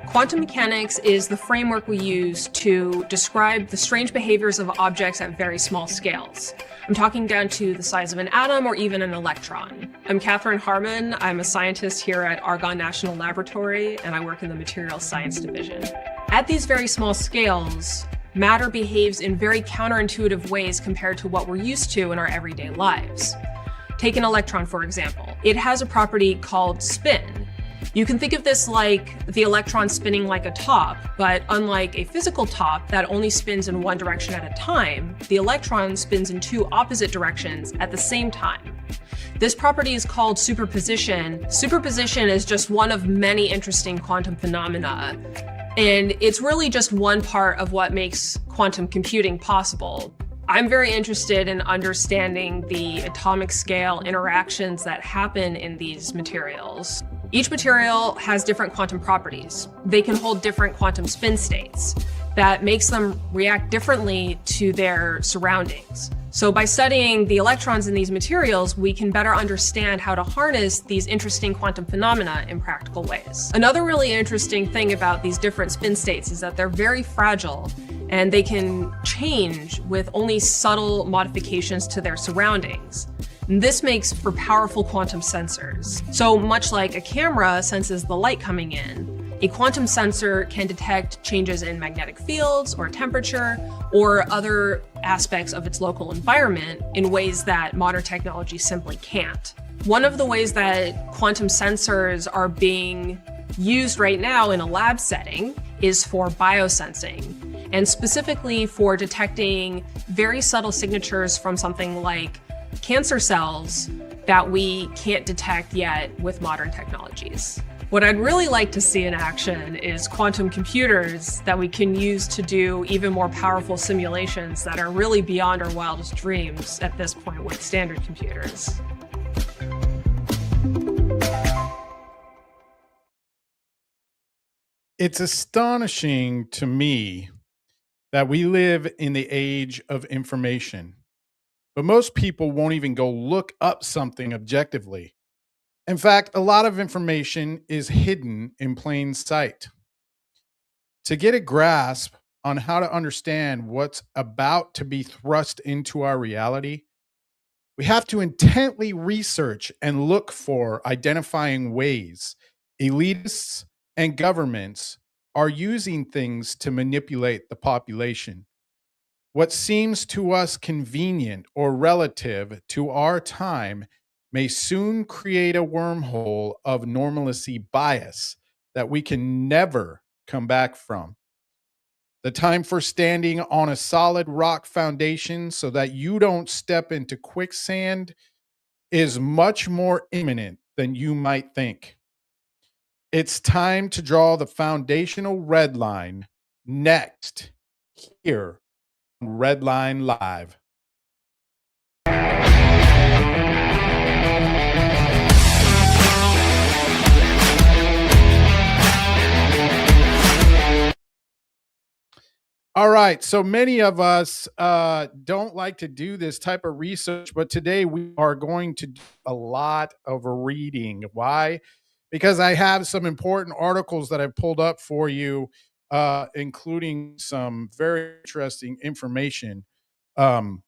Quantum mechanics is the framework we use to describe the strange behaviors of objects at very small scales. I'm talking down to the size of an atom or even an electron. I'm Catherine Harmon. I'm a scientist here at Argonne National Laboratory, and I work in the Materials Science Division. At these very small scales, matter behaves in very counterintuitive ways compared to what we're used to in our everyday lives. Take an electron, for example. It has a property called spin. You can think of this like the electron spinning like a top, but unlike a physical top that only spins in one direction at a time, the electron spins in two opposite directions at the same time. This property is called superposition. Superposition is just one of many interesting quantum phenomena, and it's really just one part of what makes quantum computing possible. I'm very interested in understanding the atomic scale interactions that happen in these materials. Each material has different quantum properties. They can hold different quantum spin states that makes them react differently to their surroundings. So by studying the electrons in these materials, we can better understand how to harness these interesting quantum phenomena in practical ways. Another really interesting thing about these different spin states is that they're very fragile and they can change with only subtle modifications to their surroundings. And this makes for powerful quantum sensors. So much like a camera senses the light coming in, a quantum sensor can detect changes in magnetic fields or temperature or other aspects of its local environment in ways that modern technology simply can't. One of the ways that quantum sensors are being used right now in a lab setting is for biosensing, and specifically for detecting very subtle signatures from something like cancer cells that we can't detect yet with modern technologies. What I'd really like to see in action is quantum computers that we can use to do even more powerful simulations that are really beyond our wildest dreams at this point with standard computers. It's astonishing to me that we live in the age of information, but most people won't even go look up something objectively. In fact, a lot of information is hidden in plain sight. To get a grasp on how to understand what's about to be thrust into our reality, we have to intently research and look for identifying ways elitists and governments are using things to manipulate the population. What seems to us convenient or relative to our time may soon create a wormhole of normalcy bias that we can never come back from. The time for standing on a solid rock foundation so that you don't step into quicksand is much more imminent than you might think. It's time to draw the foundational red line next here on Red Line Live. All right. So many of us don't like to do this type of research, but today we are going to do a lot of reading. Why? Because I have some important articles that I've pulled up for you, including some very interesting information. Um,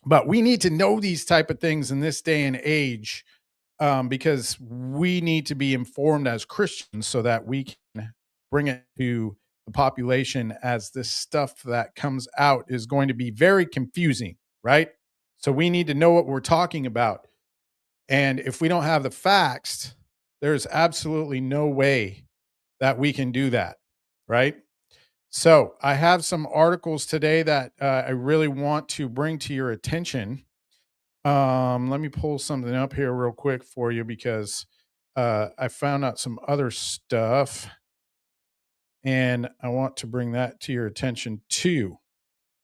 but we need to know these type of things in this day and age, because we need to be informed as Christians so that we can bring it to the population, as this stuff that comes out is going to be very confusing, right? So we need to know what we're talking about. And if we don't have the facts, there's absolutely no way that we can do that, right? So I have some articles today that I really want to bring to your attention. Let me pull something up here real quick for you because I found out some other stuff and I want to bring that to your attention too.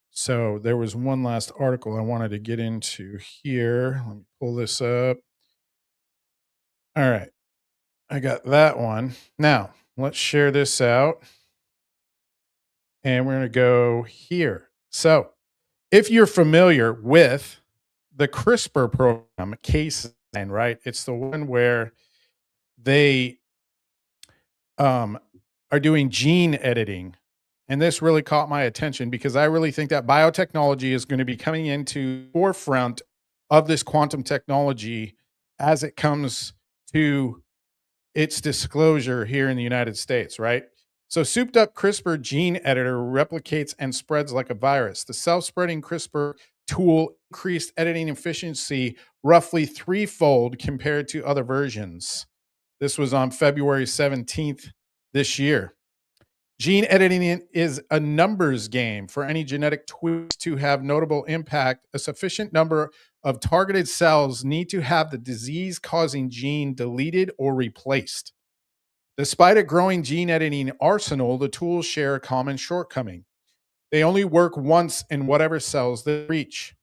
So there was one last article I wanted to get into here. Let me pull this up. All right. I got that one. Now, let's share this out. And we're going to go here. So, if you're familiar with the CRISPR program, Cas9, right? It's the one where they are doing gene editing. And this really caught my attention because I really think that biotechnology is going to be coming into forefront of this quantum technology as it comes to its disclosure here in the United States, right? So, souped up CRISPR gene editor replicates and spreads like a virus. The self spreading CRISPR tool increased editing efficiency roughly threefold compared to other versions. This was on February 17th this year. Gene editing is a numbers game. For any genetic tweaks to have notable impact, a sufficient number of targeted cells need to have the disease causing gene deleted or replaced. Despite a growing gene editing arsenal, the tools share a common shortcoming. They only work once in whatever cells they reach.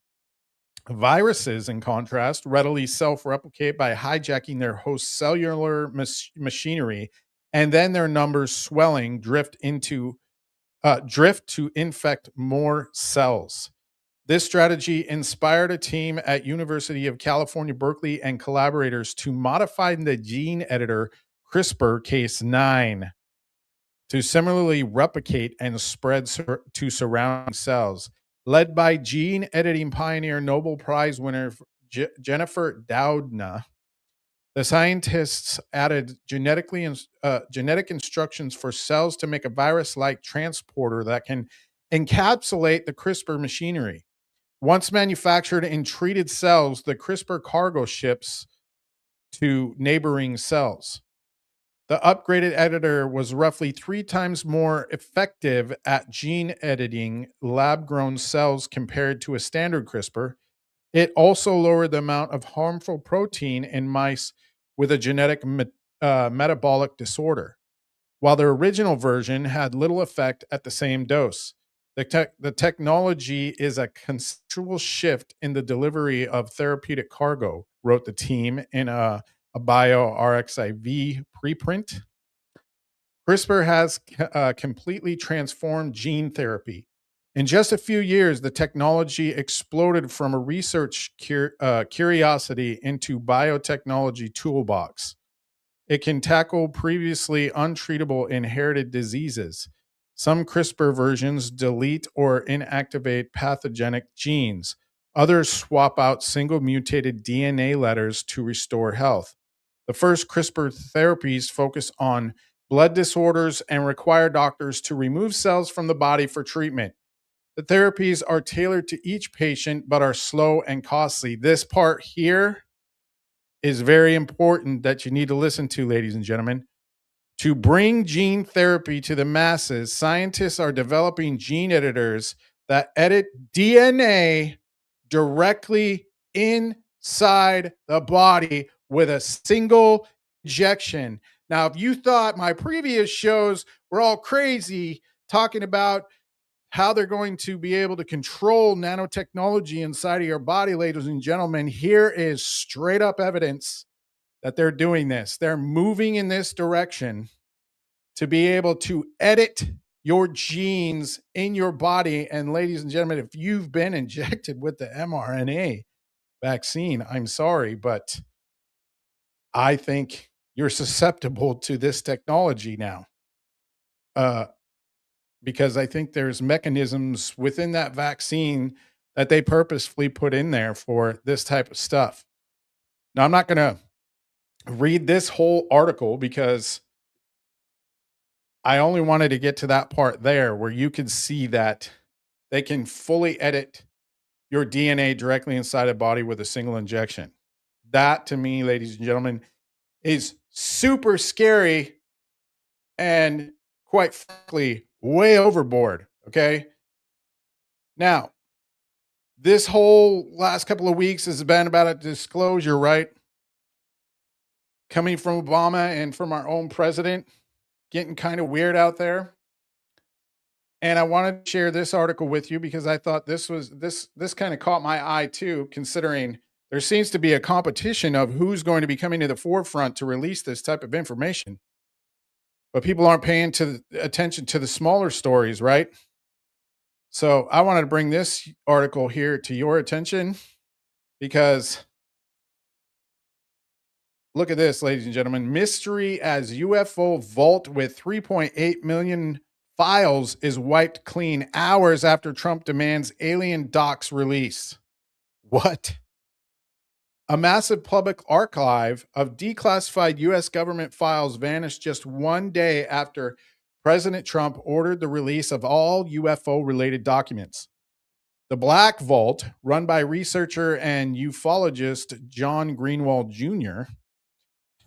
Viruses, in contrast, readily self replicate by hijacking their host cellular machinery, and then their numbers swelling drift to infect more cells. This strategy inspired a team at University of California, Berkeley and collaborators to modify the gene editor CRISPR Cas9 to similarly replicate and spread to surrounding cells. Led by gene editing pioneer Nobel Prize winner Jennifer Doudna, the scientists added genetic instructions for cells to make a virus-like transporter that can encapsulate the CRISPR machinery. Once manufactured in treated cells, the CRISPR cargo ships to neighboring cells. The upgraded editor was roughly 3 times more effective at gene editing lab-grown cells compared to a standard CRISPR. It also lowered the amount of harmful protein in mice with a genetic metabolic disorder, while the original version had little effect at the same dose. The technology is a conceptual shift in the delivery of therapeutic cargo, wrote the team in a bioRxiv preprint. CRISPR has completely transformed gene therapy. In just a few years, the technology exploded from a research curiosity into biotechnology toolbox. It can tackle previously untreatable inherited diseases. Some CRISPR versions delete or inactivate pathogenic genes. Others swap out single mutated DNA letters to restore health. The first CRISPR therapies focus on blood disorders and require doctors to remove cells from the body for treatment. The therapies are tailored to each patient but are slow and costly. This part here is very important that you need to listen to, ladies and gentlemen. To bring gene therapy to the masses, scientists are developing gene editors that edit DNA directly inside the body with a single injection. Now, if you thought my previous shows were all crazy talking about how they're going to be able to control nanotechnology inside of your body, ladies and gentlemen, here is straight up evidence that they're doing this. They're moving in this direction to be able to edit your genes in your body. And ladies and gentlemen, if you've been injected with the mRNA vaccine, I'm sorry, but I think you're susceptible to this technology now. Because I think there's mechanisms within that vaccine that they purposefully put in there for this type of stuff. Now, I'm not going to read this whole article because I only wanted to get to that part there where you can see that they can fully edit your DNA directly inside a body with a single injection. That, to me, ladies and gentlemen, is super scary and, quite frankly, way overboard. Okay. Now, this whole last couple of weeks has been about a disclosure, right? Coming from Obama and from our own president, getting kind of weird out there. And I wanted to share this article with you because I thought this kind of caught my eye too, considering there seems to be a competition of who's going to be coming to the forefront to release this type of information. But people aren't paying attention to the smaller stories, right? So I wanted to bring this article here to your attention because Look at this, ladies and gentlemen. Mystery as UFO vault with 3.8 million files is wiped clean hours after Trump demands alien docs release. What? A massive public archive of declassified US government files vanished just one day after President Trump ordered the release of all UFO related documents. The Black Vault, run by researcher and ufologist John Greenwald Jr.,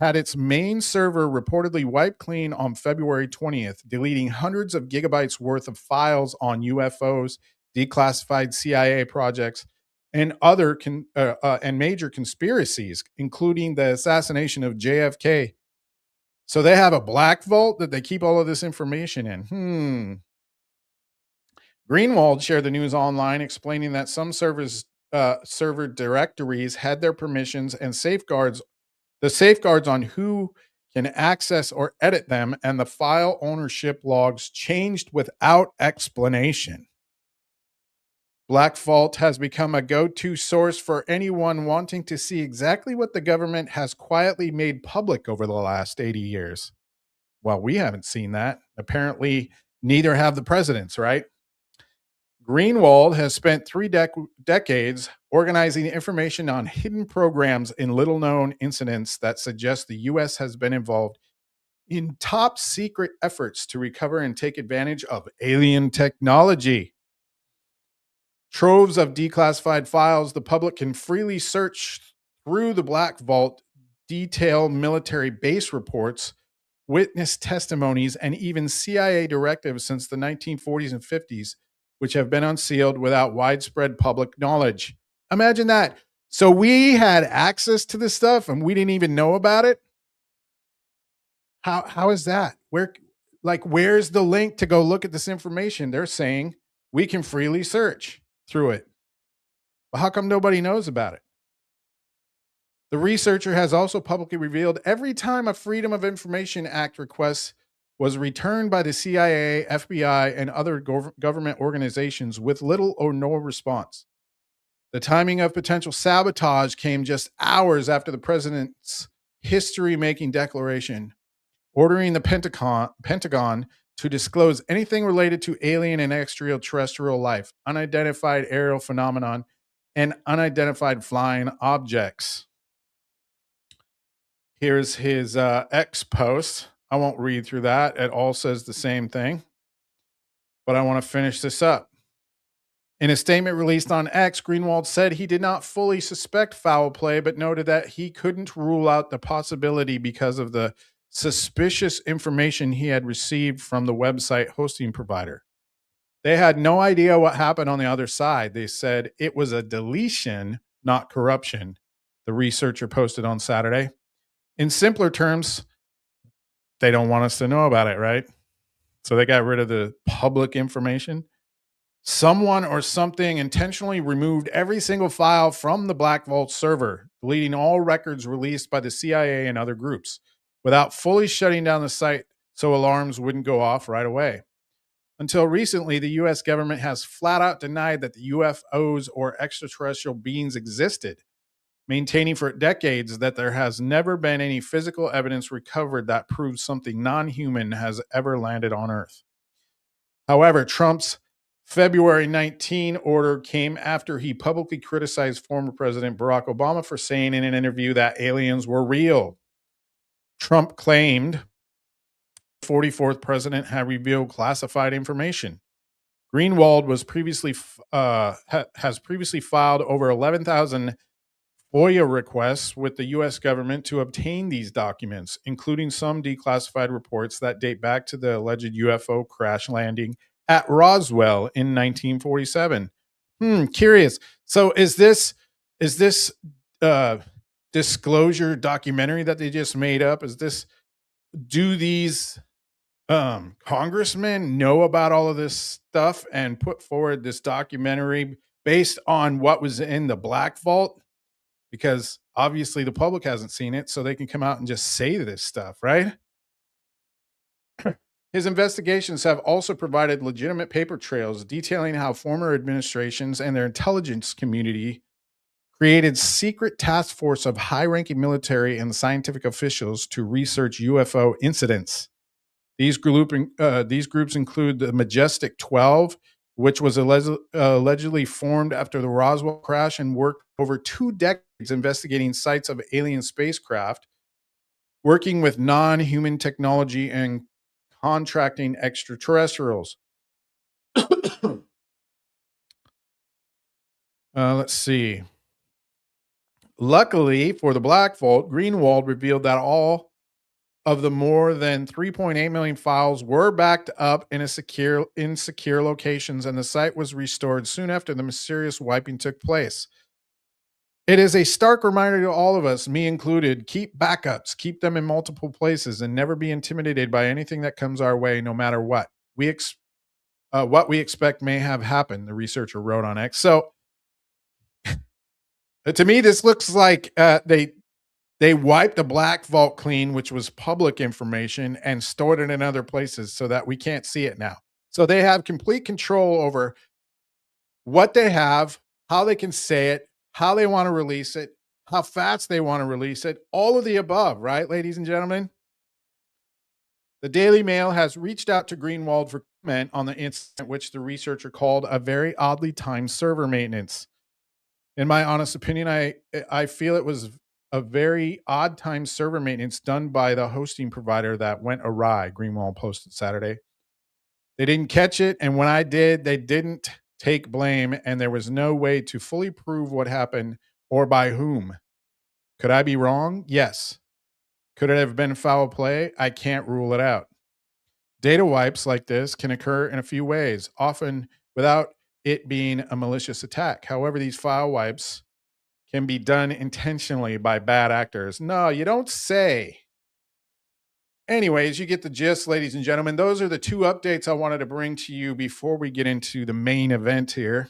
had its main server reportedly wiped clean on February 20th, deleting hundreds of gigabytes worth of files on UFOs, declassified CIA projects, and other and major conspiracies, including the assassination of JFK. So they have a black vault that they keep all of this information in. Greenwald shared the news online, explaining that some server directories had their permissions and the safeguards on who can access or edit them, and the file ownership logs changed without explanation. Black Vault has become a go-to source for anyone wanting to see exactly what the government has quietly made public over the last 80 years. Well, we haven't seen that. Apparently, neither have the presidents, right? Greenwald has spent three decades organizing information on hidden programs and little known incidents that suggest the U.S. has been involved in top secret efforts to recover and take advantage of alien technology. Troves of declassified files the public can freely search through the Black Vault, detail military base reports, witness testimonies, and even CIA directives since the 1940s and 50s, which have been unsealed without widespread public knowledge. Imagine that. So we had access to this stuff and we didn't even know about it. How is that? Where's the link to go look at this information? They're saying we can freely search through it. Well, how come nobody knows about it? The researcher has also publicly revealed every time a Freedom of Information Act request was returned by the CIA, FBI, and other government organizations with little or no response. The timing of potential sabotage came just hours after the president's history-making declaration, ordering the Pentagon to disclose anything related to alien and extraterrestrial life, unidentified aerial phenomenon, and unidentified flying objects. Here's his X post. I won't read through that. It all says the same thing. But I want to finish this up. In a statement released on X, Greenwald said he did not fully suspect foul play, but noted that he couldn't rule out the possibility because of the suspicious information he had received from the website hosting provider. They had no idea what happened on the other side. They said it was a deletion, not corruption, the researcher posted on Saturday. In simpler terms, they don't want us to know about it, right? So they got rid of the public information. Someone or something intentionally removed every single file from the Black Vault server, deleting all records released by the CIA and other groups, without fully shutting down the site so alarms wouldn't go off right away. Until recently, the US government has flat out denied that the UFOs or extraterrestrial beings existed, maintaining for decades that there has never been any physical evidence recovered that proves something non-human has ever landed on Earth. However, Trump's February 19 order came after he publicly criticized former President Barack Obama for saying in an interview that aliens were real. Trump claimed the 44th president had revealed classified information. Greenwald was has previously filed over 11,000 FOIA requests with the U.S. government to obtain these documents, including some declassified reports that date back to the alleged UFO crash landing at Roswell in 1947. Curious. So is this disclosure documentary that they just made up? Do these congressmen know about all of this stuff and put forward this documentary based on what was in the Black Vault? Because obviously the public hasn't seen it, so they can come out and just say this stuff, right? His investigations have also provided legitimate paper trails detailing how former administrations and their intelligence community created secret task force of high-ranking military and scientific officials to research UFO incidents. These groups include the Majestic 12, which was allegedly formed after the Roswell crash and worked over 2 decades investigating sites of alien spacecraft, working with non-human technology and contracting extraterrestrials. Let's see. Luckily for the Black Vault, Greenwald revealed that all of the more than 3.8 million files were backed up in secure locations, and the site was restored soon after the mysterious wiping took place. It is a stark reminder to all of us, me included, keep backups, keep them in multiple places, and never be intimidated by anything that comes our way, no matter what. What we expect may have happened, the researcher wrote on X. So, to me, this looks like they wiped the Black Vault clean, which was public information, and stored it in other places so that we can't see it now. So they have complete control over what they have, how they can say it, how they want to release it, how fast they want to release it, all of the above, right, ladies and gentlemen? The Daily Mail has reached out to Greenwald for comment on the incident, which the researcher called a very oddly timed server maintenance. In my honest opinion, I feel it was a very odd time server maintenance done by the hosting provider that went awry, Greenwald posted Saturday. They didn't catch it, and when I did, they didn't take blame, and there was no way to fully prove what happened or by whom. Could I be wrong? Yes. Could it have been foul play? I can't rule it out. Data wipes like this can occur in a few ways, often without it being a malicious attack. However, these file wipes can be done intentionally by bad actors. No, you don't say. Anyways, you get the gist, ladies and gentlemen. Those are the 2 updates I wanted to bring to you before we get into the main event here.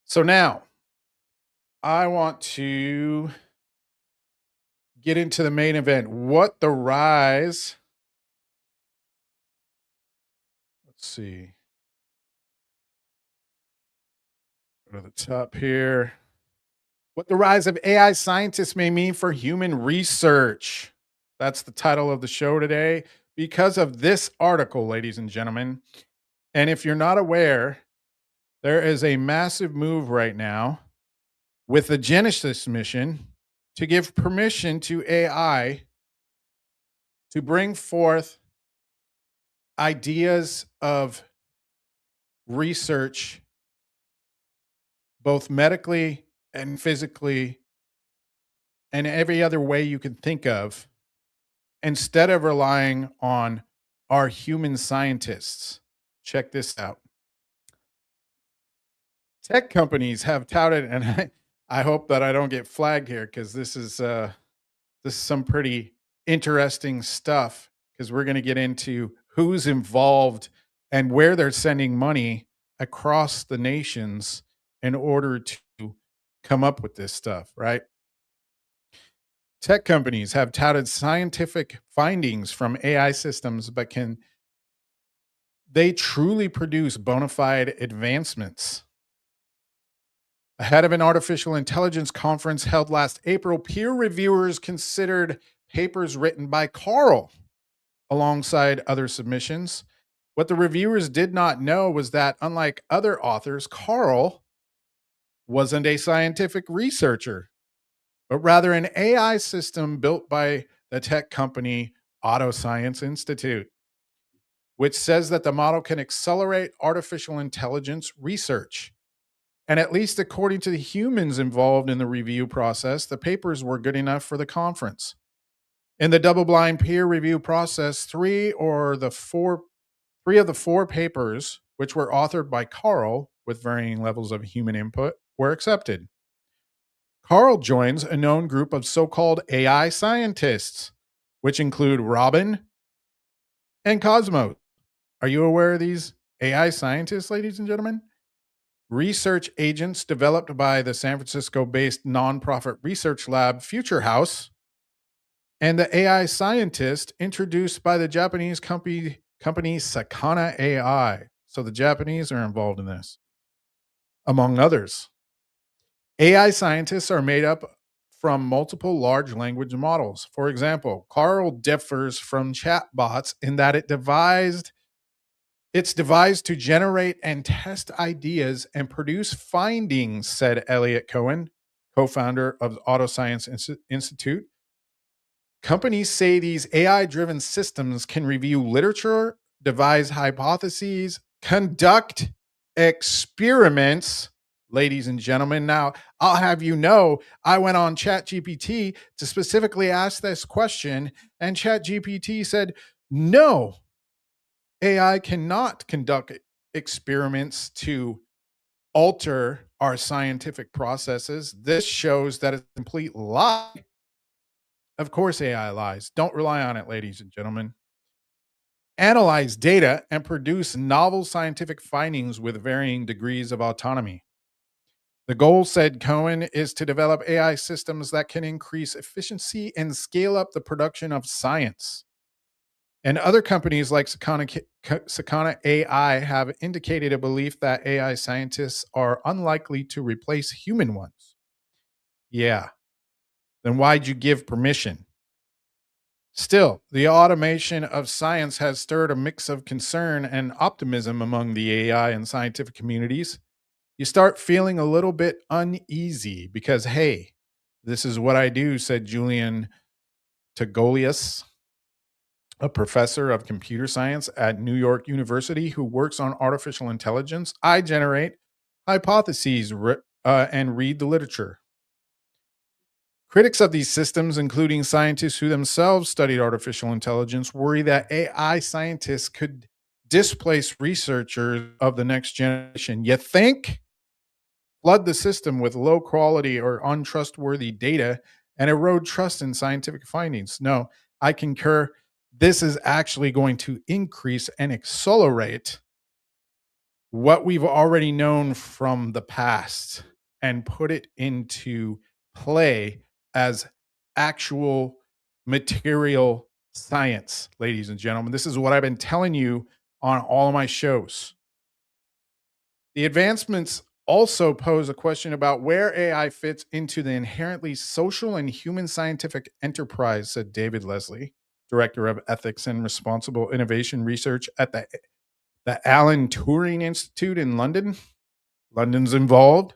So now, I want to get into the main event. What the rise? Let's see. Go to the top here. What the rise of AI scientists may mean for human research. That's the title of the show today because of this article, ladies and gentlemen. And if you're not aware, there is a massive move right now with the Genesis mission to give permission to AI to bring forth ideas of research, both medically and physically, and every other way you can think of, instead of relying on our human scientists. Check this out. Tech companies have touted, and I hope that I don't get flagged here because this is some pretty interesting stuff, because we're going to get into who's involved and where they're sending money across the nations in order to come up with this stuff, right? Tech companies have touted scientific findings from AI systems, but can they truly produce bona fide advancements? Ahead of an artificial intelligence conference held last April, peer reviewers considered papers written by Carl alongside other submissions. What the reviewers did not know was that, unlike other authors, Carl wasn't a scientific researcher, but rather an AI system built by the tech company Autoscience Institute, which says that the model can accelerate artificial intelligence research. And at least according to the humans involved in the review process, the papers were good enough for the conference. In the double-blind peer review process, three of the four papers, which were authored by Carl with varying levels of human input, were accepted. Carl joins a known group of so-called AI scientists, which include Robin and Cosmos. Are you aware of these AI scientists, ladies and gentlemen? Research agents developed by the San Francisco-based nonprofit research lab Future House, and the AI scientist introduced by the Japanese company Sakana AI. So the Japanese are involved in this, among others. AI scientists are made up from multiple large language models. For example, Carl differs from chatbots in that it's devised to generate and test ideas and produce findings, said Elliot Cohen, co-founder of Autoscience Institute. Companies say these AI driven systems can review literature, devise hypotheses, conduct experiments. Ladies and gentlemen, now I'll have you know, I went on ChatGPT to specifically ask this question, and ChatGPT said, no, AI cannot conduct experiments to alter our scientific processes. This shows that it's a complete lie. Of course, AI lies. Don't rely on it, ladies and gentlemen. Analyze data and produce novel scientific findings with varying degrees of autonomy. The goal, said Cohen, is to develop AI systems that can increase efficiency and scale up the production of science. And other companies like Sakana AI have indicated a belief that AI scientists are unlikely to replace human ones. Yeah. Then why'd you give permission? Still, the automation of science has stirred a mix of concern and optimism among the AI and scientific communities. You start feeling a little bit uneasy because, hey, this is what I do, said Julian Togolius, a professor of computer science at New York University who works on artificial intelligence. I generate hypotheses and read the literature. Critics of these systems, including scientists who themselves studied artificial intelligence, worry that AI scientists could displace researchers of the next generation. You think? Flood the system with low quality or untrustworthy data and erode trust in scientific findings. No, I concur. This is actually going to increase and accelerate what we've already known from the past and put it into play as actual material science, ladies and gentlemen. This is what I've been telling you on all of my shows. The advancements also pose a question about where AI fits into the inherently social and human scientific enterprise, said David Leslie, Director of Ethics and Responsible Innovation Research at the Alan Turing Institute in London. London's involved.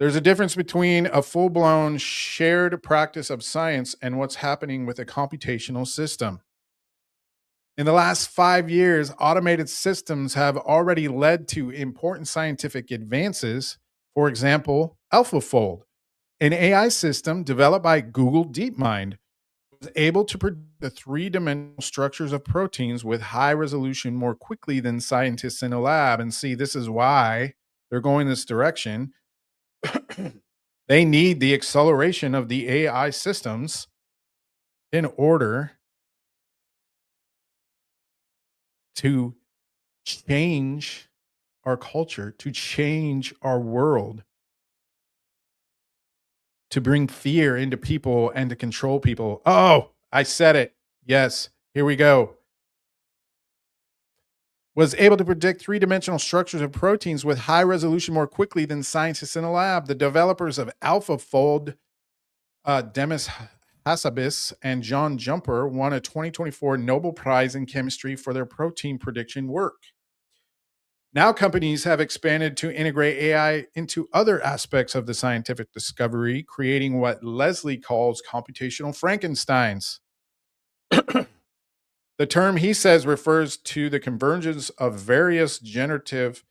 There's a difference between a full-blown shared practice of science and what's happening with a computational system. In the last 5 years, automated systems have already led to important scientific advances. For example, AlphaFold, an AI system developed by Google DeepMind, was able to predict the three-dimensional structures of proteins with high resolution more quickly than scientists in a lab. And see, this is why they're going this direction. They need the acceleration of the AI systems in order to change our culture, to change our world, to bring fear into people and to control people. Oh, I said it. Yes, here we go. Was able to predict three-dimensional structures of proteins with high resolution more quickly than scientists in a lab. The developers of AlphaFold, Demis Hassabis and John Jumper, won a 2024 Nobel Prize in Chemistry for their protein prediction work. Now companies have expanded to integrate AI into other aspects of the scientific discovery, creating what Leslie calls computational Frankensteins. The term, he says, refers to the convergence of various generative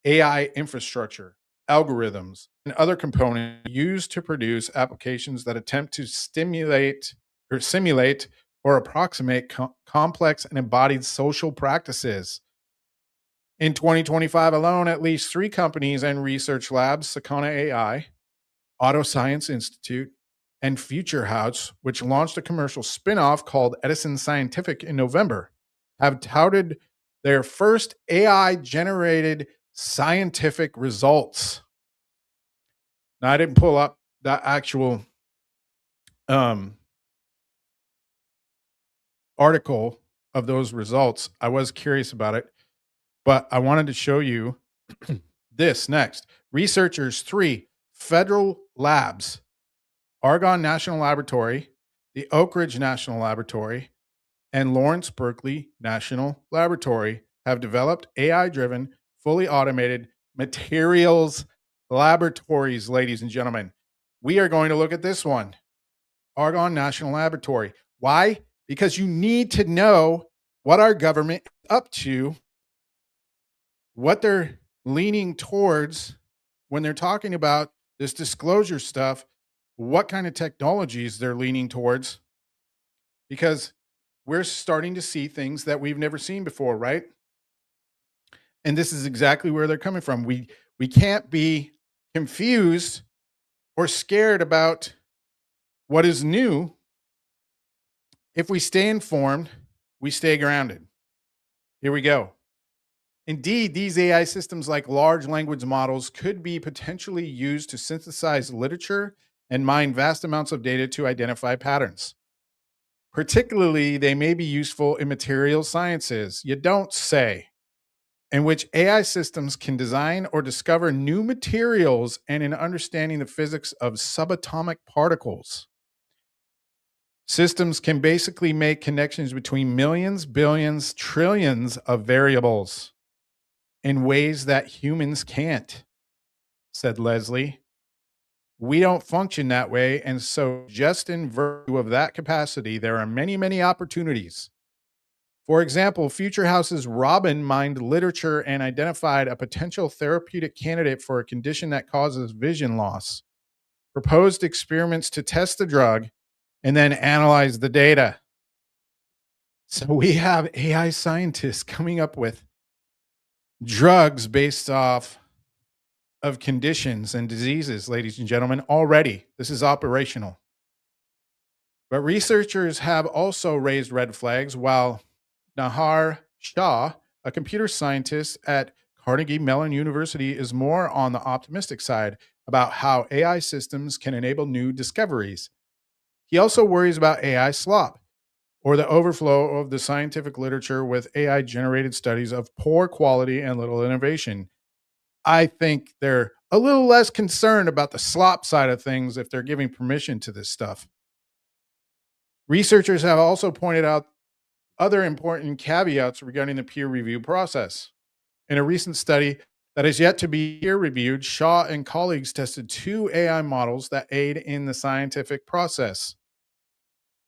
AI infrastructure, algorithms, and other components used to produce applications that attempt to simulate or approximate complex and embodied social practices. In 2025 alone, at least 3 companies and research labs, Sakana AI, Autoscience Institute, and Future House, which launched a commercial spin-off called Edison Scientific in November, have touted their first AI-generated scientific results. Now, I didn't pull up the actual article of those results. I was curious about it, but I wanted to show you this next. Researchers 3 federal labs, Argonne National Laboratory, the Oak Ridge National Laboratory, and Lawrence Berkeley National Laboratory have developed AI driven, fully automated materials laboratories, ladies and gentlemen. We are going to look at this one, Argonne National Laboratory. Why? Because you need to know what our government is up to, what they're leaning towards when they're talking about this disclosure stuff, what kind of technologies they're leaning towards, because we're starting to see things that we've never seen before, right? And this is exactly where they're coming from. We can't be confused or scared about what is new. If we stay informed, we stay grounded. Here we go. Indeed, these AI systems, like large language models, could be potentially used to synthesize literature and mine vast amounts of data to identify patterns. Particularly, they may be useful in material sciences. You don't say. In which AI systems can design or discover new materials and in understanding the physics of subatomic particles. Systems can basically make connections between millions, billions, trillions of variables in ways that humans can't, said Leslie. We don't function that way, and so just in virtue of that capacity, there are many, many opportunities. For example, Future House's Robin mined literature and identified a potential therapeutic candidate for a condition that causes vision loss, proposed experiments to test the drug, and then analyze the data. So we have AI scientists coming up with drugs based off of conditions and diseases, ladies and gentlemen, already. This is operational. But researchers have also raised red flags, while Nahar Shah, a computer scientist at Carnegie Mellon University, is more on the optimistic side about how AI systems can enable new discoveries. He also worries about AI slop, or the overflow of the scientific literature with AI generated studies of poor quality and little innovation. I think they're a little less concerned about the slop side of things if they're giving permission to this stuff. Researchers have also pointed out other important caveats regarding the peer review process. In a recent study that is yet to be peer reviewed, Shaw and colleagues tested two AI models that aid in the scientific process.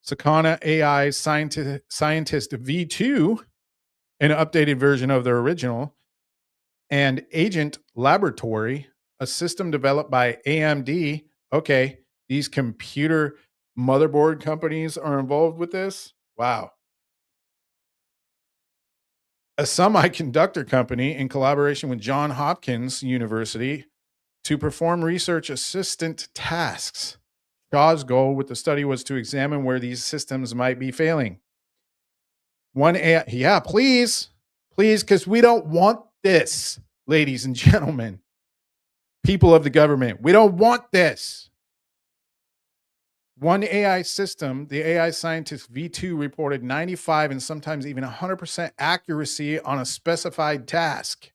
Sakana AI Scientist V2, an updated version of their original, and Agent Laboratory, a system developed by AMD. Okay, these computer motherboard companies are involved with this? Wow. A semiconductor company in collaboration with Johns Hopkins University to perform research assistant tasks. Shaw's goal with the study was to examine where these systems might be failing. One AI, yeah, please, because we don't want this, ladies and gentlemen, people of the government. We don't want this. One AI system, the AI Scientist V2, reported 95 and sometimes even 100% accuracy on a specified task,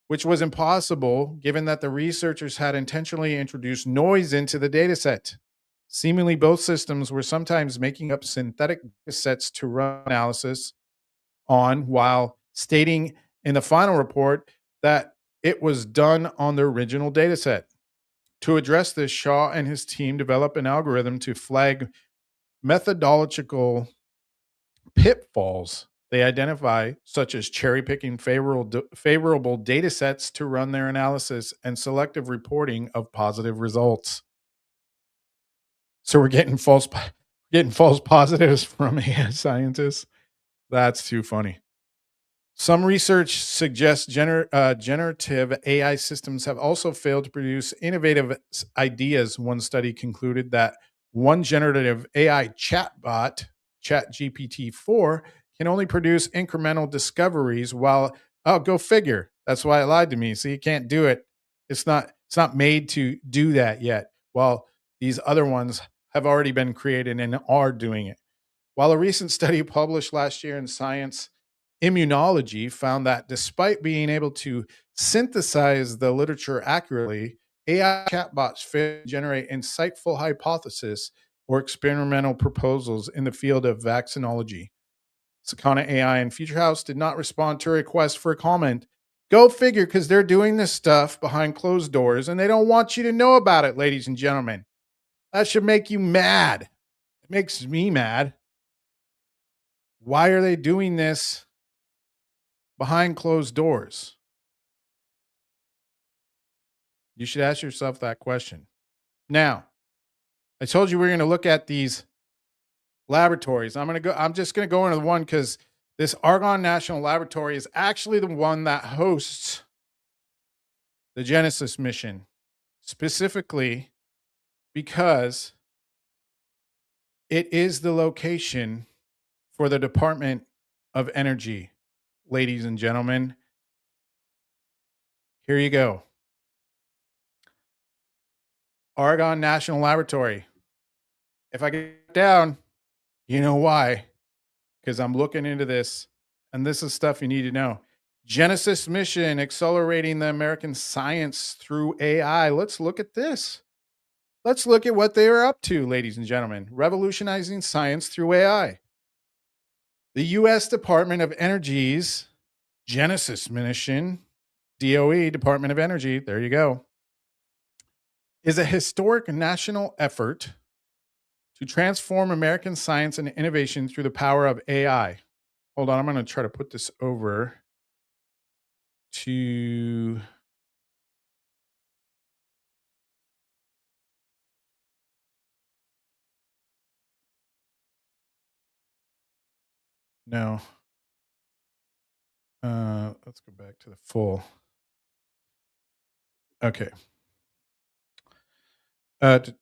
which was impossible given that the researchers had intentionally introduced noise into the dataset. Seemingly, both systems were sometimes making up synthetic sets to run analysis on, while stating in the final report that it was done on the original dataset. To address this, Shaw and his team developed an algorithm to flag methodological pitfalls they identify, such as cherry picking favorable data sets to run their analysis and selective reporting of positive results. So we're getting false positives from AI scientists. That's too funny. Some research suggests generative AI systems have also failed to produce innovative ideas. One study concluded that one generative AI chatbot, ChatGPT-4, can only produce incremental discoveries, while, oh, go figure. That's why it lied to me. So you can't do it. It's not made to do that yet. While these other ones have already been created and are doing it. While a recent study published last year in Science Immunology found that despite being able to synthesize the literature accurately, AI chatbots fail to generate insightful hypotheses or experimental proposals in the field of vaccinology. Sakana AI and Future House did not respond to a request for a comment. Go figure, because they're doing this stuff behind closed doors and they don't want you to know about it, ladies and gentlemen. That should make you mad. It makes me mad. Why are they doing this behind closed doors? You should ask yourself that question. Now, I told you we are going to look at these laboratories. I'm just going to go into the one because this Argonne National Laboratory is actually the one that hosts the Genesis mission, specifically because it is the location for the Department of Energy. Ladies and gentlemen, here you go. Argonne National Laboratory. If I get down, you know why? Because I'm looking into this, and this is stuff you need to know. Genesis mission, accelerating the American science through AI. Let's look at this. Let's look at what they are up to, ladies and gentlemen. Revolutionizing science through AI. The U.S. Department of Energy's Genesis mission, DOE, Department of Energy, there you go, is a historic national effort to transform American science and innovation through the power of AI. Hold on, I'm going to try to put this over to no. Let's go back to the full. Okay. Through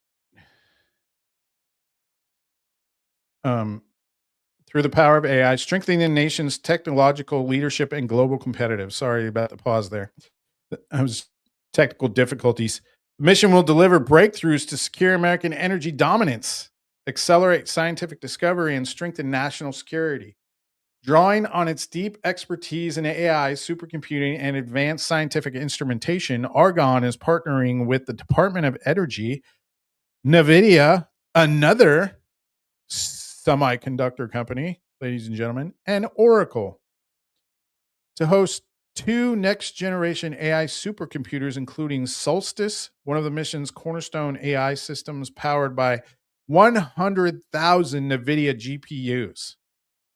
the power of AI, strengthening the nation's technological leadership and global competitive. Sorry about the pause there. I was technical difficulties. The mission will deliver breakthroughs to secure American energy dominance, accelerate scientific discovery, and strengthen national security. Drawing on its deep expertise in AI, supercomputing, and advanced scientific instrumentation, Argonne is partnering with the Department of Energy, NVIDIA, another semiconductor company, ladies and gentlemen, and Oracle to host 2 next-generation AI supercomputers, including Solstice, one of the mission's cornerstone AI systems powered by 100,000 NVIDIA GPUs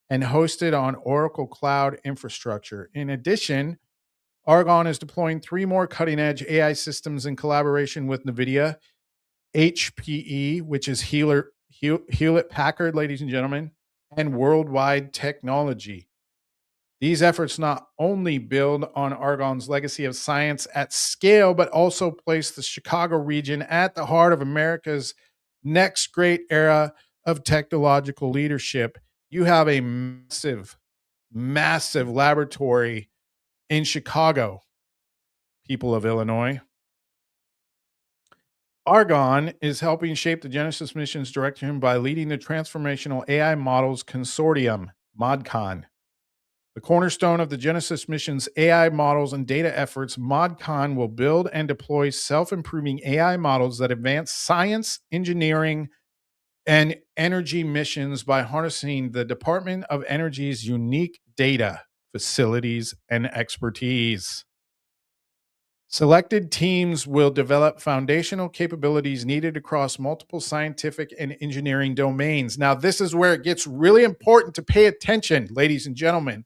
and hosted on Oracle Cloud infrastructure. In addition, Argonne is deploying 3 more cutting-edge AI systems in collaboration with NVIDIA, HPE, which is Hewlett-Packard, ladies and gentlemen, and Worldwide Technology. These efforts not only build on Argonne's legacy of science at scale, but also place the Chicago region at the heart of America's next great era of technological leadership. You have a massive, massive laboratory in Chicago, people of Illinois. Argonne is helping shape the Genesis mission's direction by leading the Transformational AI Models Consortium, ModCon. The cornerstone of the Genesis mission's AI models and data efforts, ModCon will build and deploy self-improving AI models that advance science, engineering, and energy missions by harnessing the Department of Energy's unique data, facilities, and expertise. Selected teams will develop foundational capabilities needed across multiple scientific and engineering domains. Now, this is where it gets really important to pay attention, ladies and gentlemen.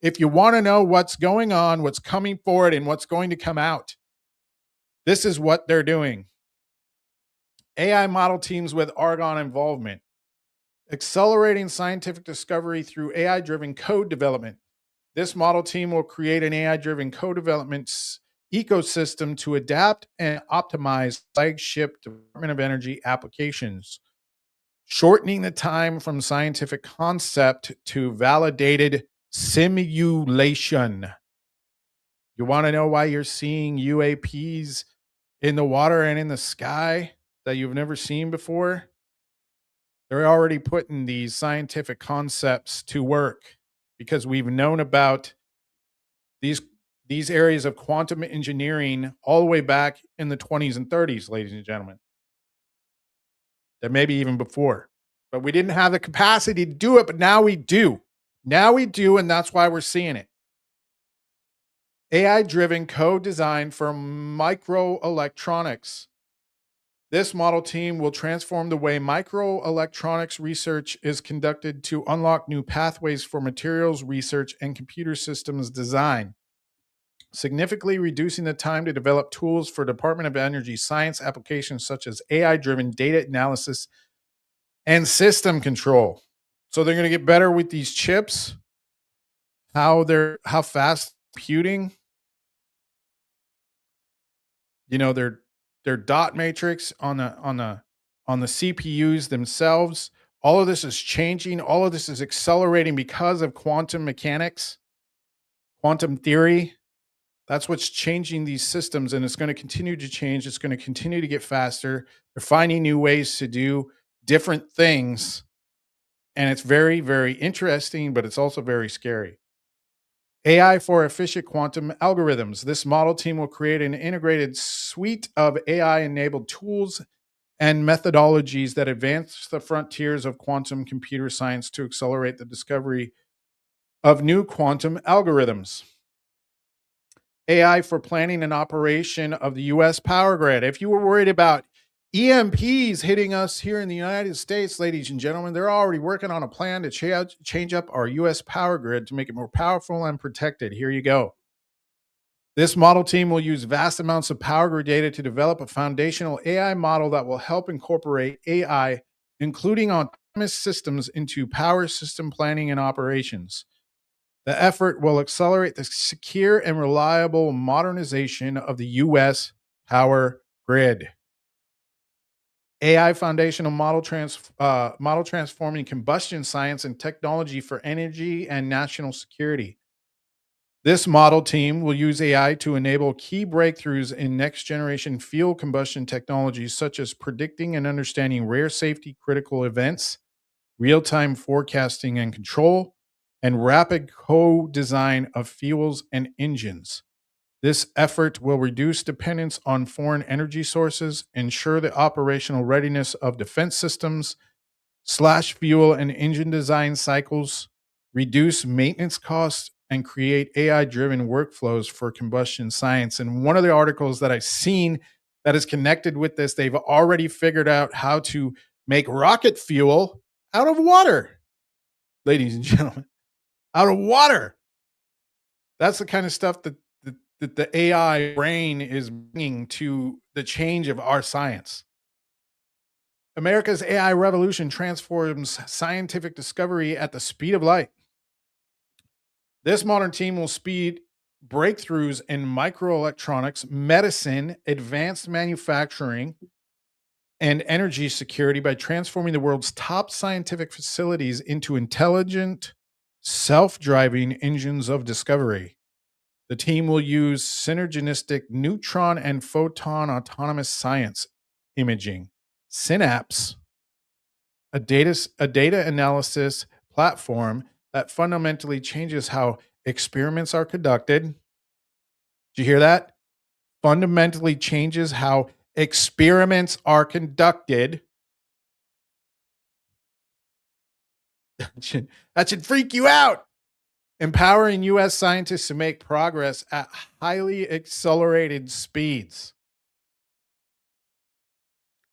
If you want to know what's going on, what's coming forward, and what's going to come out, this is what they're doing. AI model teams with Argonne involvement, accelerating scientific discovery through AI-driven code development. This model team will create an AI-driven code development ecosystem to adapt and optimize flagship Department of Energy applications, shortening the time from scientific concept to validated simulation. You want to know why you're seeing UAPs in the water and in the sky that you've never seen before? They're already putting these scientific concepts to work because we've known about these these areas of quantum engineering all the way back in the 20s and 30s, ladies and gentlemen, that maybe even before. But we didn't have the capacity to do it, but now we do. Now we do, and that's why we're seeing it. AI driven code design for microelectronics. This model team will transform the way microelectronics research is conducted to unlock new pathways for materials research and computer systems design, significantly reducing the time to develop tools for Department of Energy science applications such as AI driven data analysis and system control. So they're going to get better with these chips, how fast computing, their dot matrix on the CPUs themselves. All of this is changing. All of this is accelerating because of quantum mechanics, quantum theory. That's what's changing these systems, and it's going to continue to change. It's going to continue to get faster. They're finding new ways to do different things, and it's very, very interesting, but it's also very scary. AI for efficient quantum algorithms. This model team will create an integrated suite of AI-enabled tools and methodologies that advance the frontiers of quantum computer science to accelerate the discovery of new quantum algorithms. AI for planning and operation of the U.S. power grid. If you were worried about EMPs hitting us here in the United States, ladies and gentlemen, they're already working on a plan to change up our U.S. power grid to make it more powerful and protected. Here you go. This model team will use vast amounts of power grid data to develop a foundational AI model that will help incorporate AI, including autonomous systems, into power system planning and operations. The effort will accelerate the secure and reliable modernization of the U.S. power grid. AI foundational model transforming combustion science and technology for energy and national security. This model team will use AI to enable key breakthroughs in next generation fuel combustion technologies, such as predicting and understanding rare safety critical events, real time forecasting and control, and rapid co-design of fuels and engines. This effort will reduce dependence on foreign energy sources, ensure the operational readiness of defense systems, slash fuel and engine design cycles, reduce maintenance costs, and create AI-driven workflows for combustion science. And one of the articles that I've seen that is connected with this, they've already figured out how to make rocket fuel out of water, ladies and gentlemen. Out of water. That's the kind of stuff that the AI brain is bringing to the change of our science. America's AI revolution transforms scientific discovery at the speed of light. This modern team will speed breakthroughs in microelectronics, medicine, advanced manufacturing, and energy security by transforming the world's top scientific facilities into intelligent, self-driving engines of discovery. The team will use synergistic neutron and photon autonomous science imaging, Synapse, a data analysis platform that fundamentally changes how experiments are conducted. Did you hear that? Fundamentally changes how experiments are conducted. That should freak you out. Empowering U.S. scientists to make progress at highly accelerated speeds.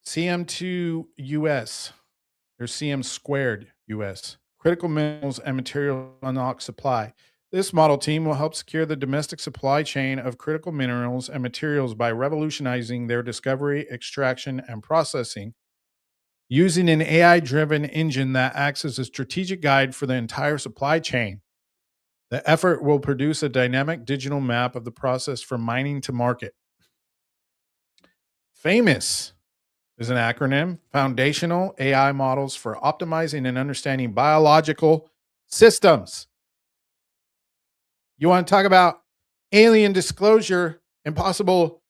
CM2 US, or CM squared US, critical minerals and material unlock supply. This model team will help secure the domestic supply chain of critical minerals and materials by revolutionizing their discovery, extraction, and processing, using an AI-driven engine that acts as a strategic guide for the entire supply chain. The effort will produce a dynamic digital map of the process from mining to market. FAMOUS is an acronym, Foundational AI Models for Optimizing and Understanding Biological Systems. You want to talk about alien disclosure and possible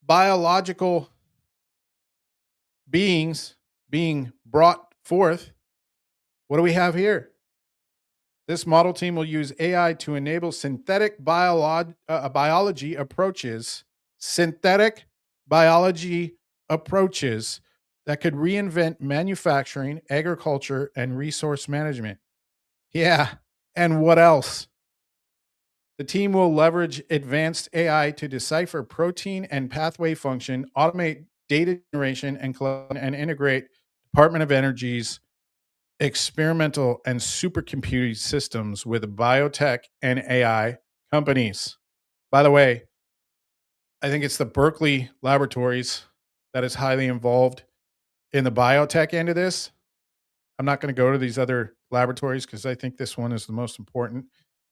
biological beings being brought forth? What do we have here? This model team will use AI to enable biology approaches, synthetic biology approaches that could reinvent manufacturing, agriculture, and resource management. Yeah. And what else? The team will leverage advanced AI to decipher protein and pathway function, automate data generation, and integrate Department of Energy's experimental and supercomputing systems with biotech and AI companies. By the way, I think it's the Berkeley Laboratories that is highly involved in the biotech end of this. I'm not going to go to these other laboratories because I think this one is the most important,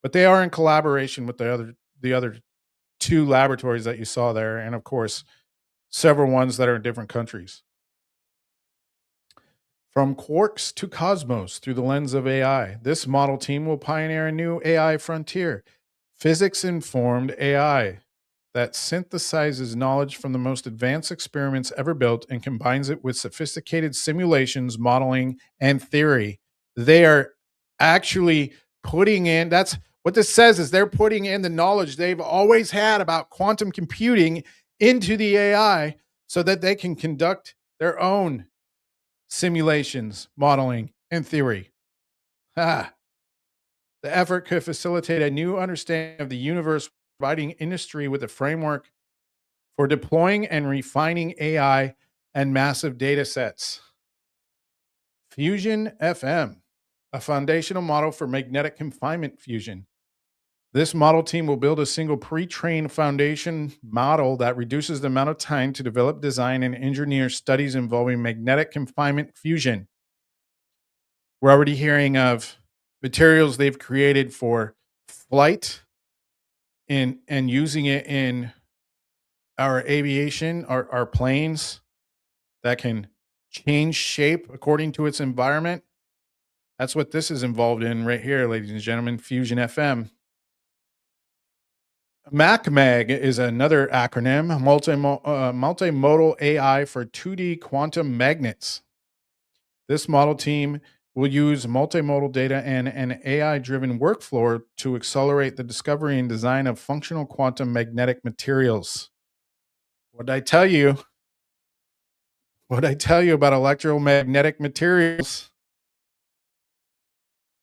but they are in collaboration with the other two laboratories that you saw there, and of course, several ones that are in different countries. From quarks to cosmos through the lens of AI, this model team will pioneer a new AI frontier, physics informed AI that synthesizes knowledge from the most advanced experiments ever built and combines it with sophisticated simulations, modeling, and theory. They are actually putting in, that's what this says, is they're putting in the knowledge they've always had about quantum computing into the AI so that they can conduct their own simulations, modeling, and theory. Ah, the effort could facilitate a new understanding of the universe, providing industry with a framework for deploying and refining AI and massive data sets. Fusion FM, a foundational model for magnetic confinement fusion. This model team will build a single pre trained foundation model that reduces the amount of time to develop, design, and engineer studies involving magnetic confinement fusion. We're already hearing of materials they've created for flight and using it in our aviation, our planes that can change shape according to its environment. That's what this is involved in right here, ladies and gentlemen. Fusion FM. MacMag is another acronym, multimodal AI for 2D quantum magnets. This model team will use multimodal data and an AI driven workflow to accelerate the discovery and design of functional quantum magnetic materials. What did I tell you? What did I tell you about electromagnetic materials?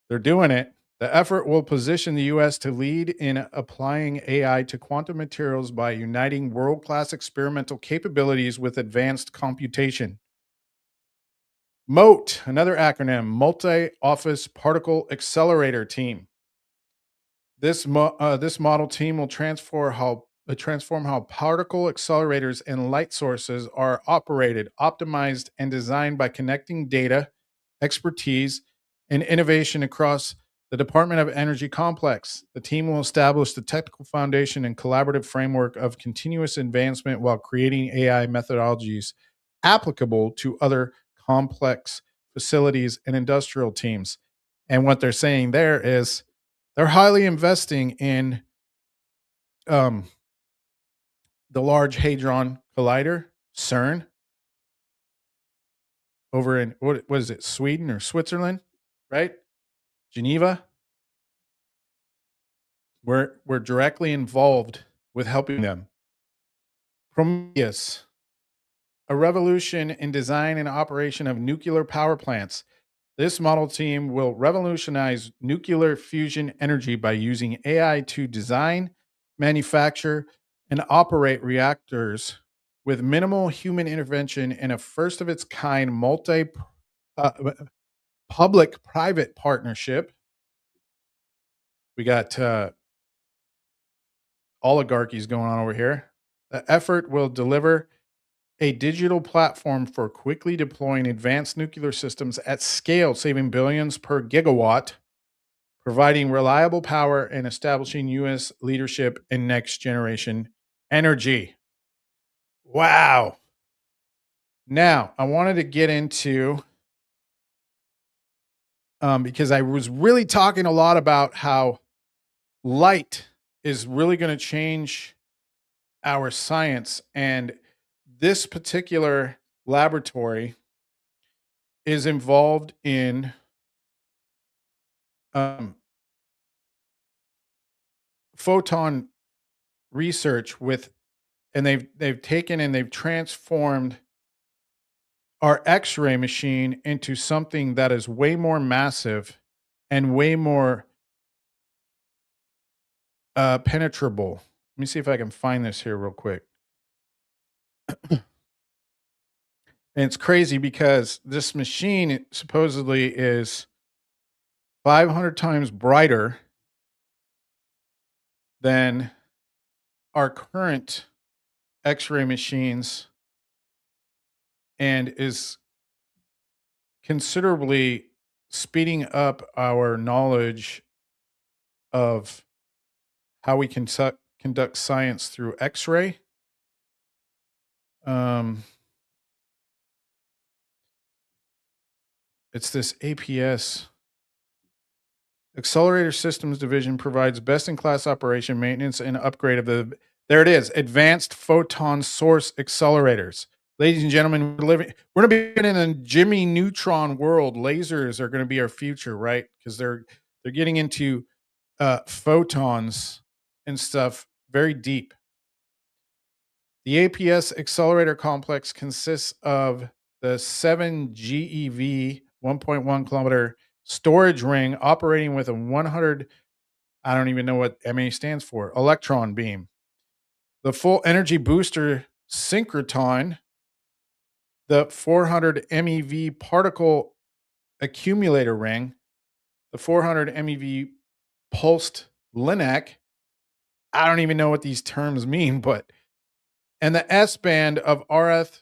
They're doing it. The effort will position the US to lead in applying AI to quantum materials by uniting world class experimental capabilities with advanced computation. MOTE, another acronym, Multi Office Particle Accelerator Team. This model team will transform how particle accelerators and light sources are operated, optimized, and designed by connecting data, expertise, and innovation across the Department of Energy complex. The team will establish the technical foundation and collaborative framework of continuous advancement while creating AI methodologies applicable to other complex facilities and industrial teams. And what they're saying there is they're highly investing in um, the Large Hadron Collider, CERN, over in what is it, Sweden or Switzerland, right? Geneva. We're directly involved with helping them. Prometheus, a revolution in design and operation of nuclear power plants. This model team will revolutionize nuclear fusion energy by using AI to design, manufacture, and operate reactors with minimal human intervention in a first of its kind multi uh, public private partnership. We got oligarchies going on over here. The effort will deliver a digital platform for quickly deploying advanced nuclear systems at scale, saving billions per gigawatt, providing reliable power, and establishing U.S. leadership in next generation energy. Wow. Now, I wanted to get into, because I was really talking a lot about how light is really going to change our science. And this particular laboratory is involved in photon research with, and they've taken and they've transformed our X-ray machine into something that is way more massive and way more penetrable. Let me see if I can find this here real quick. And it's crazy because this machine supposedly is 500 times brighter than our current X-ray machines and is considerably speeding up our knowledge of how we can conduct science through X-ray. Um, it's this APS. Accelerator Systems Division provides best-in-class operation, maintenance, and upgrade of the. There it is, Advanced Photon Source Accelerators. Ladies and gentlemen, we're going to be living in a Jimmy Neutron world. Lasers are going to be our future, right? Because they're getting into photons and stuff very deep. The APS accelerator complex consists of the 7 GeV 1.1 kilometer storage ring operating with a 100, I don't even know what MA stands for, electron beam. The full energy booster synchrotron, the 400 MeV particle accumulator ring, the 400 MeV pulsed LINAC. I don't even know what these terms mean, but and the S band of RF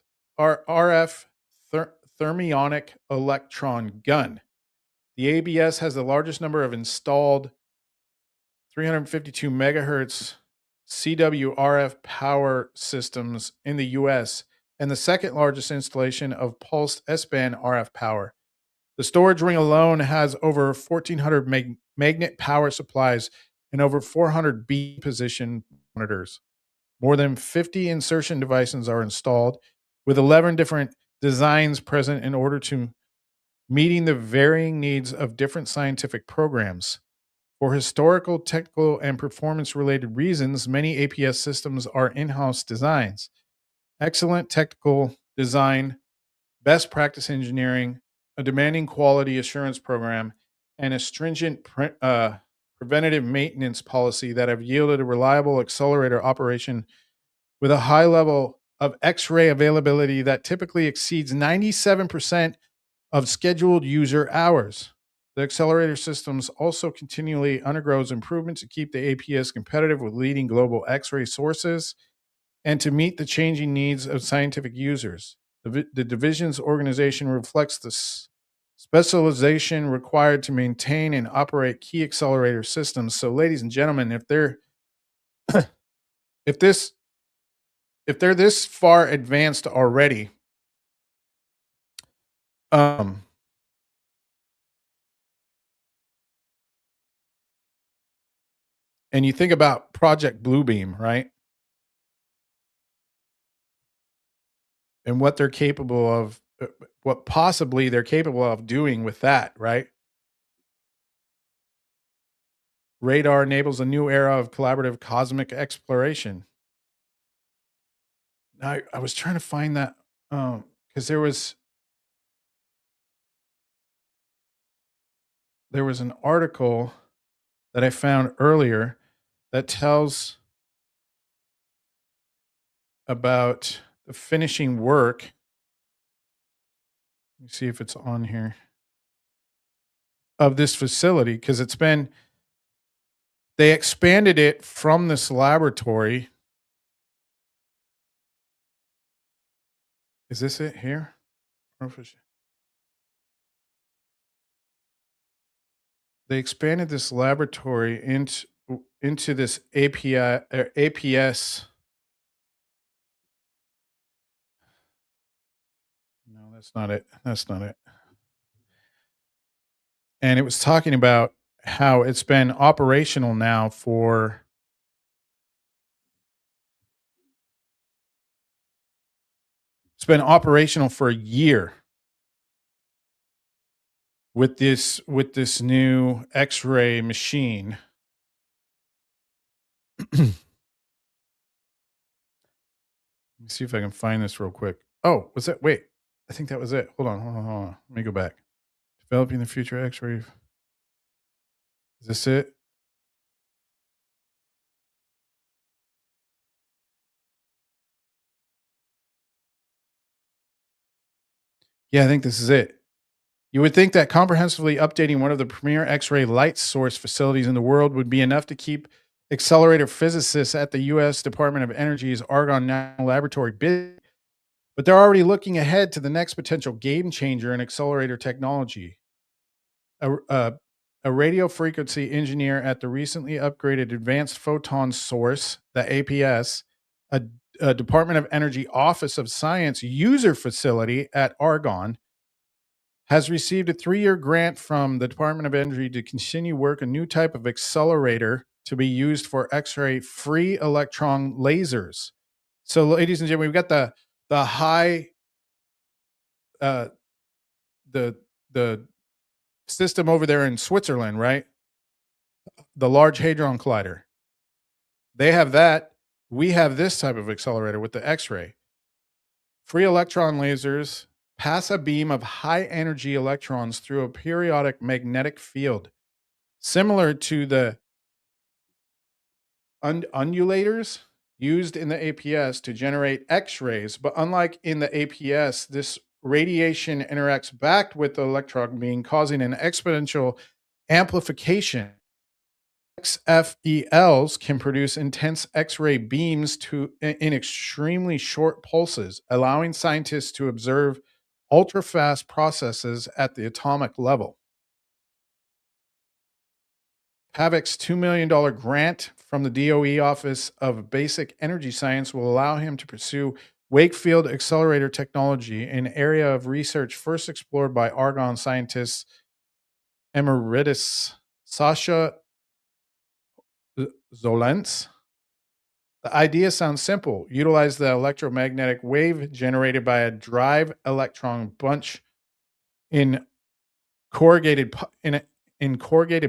thermionic electron gun. The ABS has the largest number of installed 352 megahertz CWRF power systems in the US and the second largest installation of pulsed S-band RF power. The storage ring alone has over 1,400 magnet power supplies and over 400 B position monitors. More than 50 insertion devices are installed, with 11 different designs present in order to meeting the varying needs of different scientific programs. For historical, technical, and performance-related reasons, many APS systems are in-house designs. Excellent technical design, best practice engineering, a demanding quality assurance program, and a stringent preventative maintenance policy that have yielded a reliable accelerator operation with a high level of X-ray availability that typically exceeds 97% of scheduled user hours. The accelerator systems also continually undergoes improvements to keep the APS competitive with leading global X-ray sources and to meet the changing needs of scientific users. The division's organization reflects the specialization required to maintain and operate key accelerator systems. So, ladies and gentlemen, if they're if they're this far advanced already, um, and you think about Project Bluebeam, right? And what they're capable of, what possibly they're capable of doing with that, right? Radar enables a new era of collaborative cosmic exploration. I was trying to find that because there was an article that I found earlier that tells about the finishing work. Let me see if it's on here of this facility because they expanded it from this laboratory. Is this it here? They expanded this laboratory into this APS. No, that's not it. That's not it. And it was talking about how it's been operational now for a year with this new X-ray machine. Let me see if I can find this real quick. Oh, was that? Wait, I think that was it. Hold on. Let me go back. Developing the future X-ray. Is this it? Yeah, I think this is it. You would think that comprehensively updating one of the premier X-ray light source facilities in the world would be enough to keep accelerator physicists at the U.S. Department of Energy's Argonne National Laboratory busy, but they're already looking ahead to the next potential game changer in accelerator technology. A, a radio frequency engineer at the recently upgraded Advanced Photon Source, the APS, a, a Department of Energy Office of Science user facility at Argonne, has received a 3-year grant from the Department of Energy to continue work a new type of accelerator to be used for X-ray free electron lasers. So, ladies and gentlemen, we've got the high uh, the the system over there in Switzerland, right? The Large Hadron Collider. They have that. We have this type of accelerator with the X-ray. Free electron lasers pass a beam of high energy electrons through a periodic magnetic field, similar to the undulators used in the APS to generate X-rays. But unlike in the APS, this radiation interacts back with the electron beam, causing an exponential amplification. XFELs can produce intense X-ray beams in extremely short pulses, allowing scientists to observe ultra-fast processes at the atomic level. Pavik's $2 million grant from the DOE Office of Basic Energy Science will allow him to pursue Wakefield accelerator technology, an area of research first explored by Argonne scientists Emeritus Sasha Zolentz. The idea sounds simple. Utilize the electromagnetic wave generated by a drive electron bunch in corrugated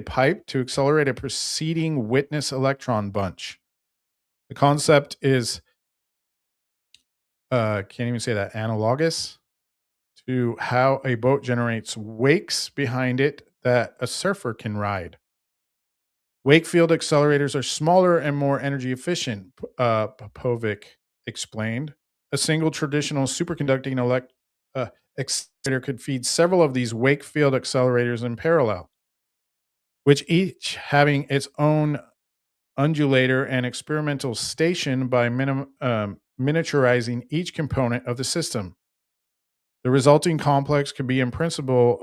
pipe to accelerate a preceding witness electron bunch. The concept is can't even say that, analogous to how a boat generates wakes behind it that a surfer can ride. Wakefield accelerators are smaller and more energy efficient, Popovic explained. A single traditional superconducting accelerator could feed several of these Wakefield accelerators in parallel, which each having its own undulator and experimental station by miniaturizing each component of the system. The resulting complex could be in principle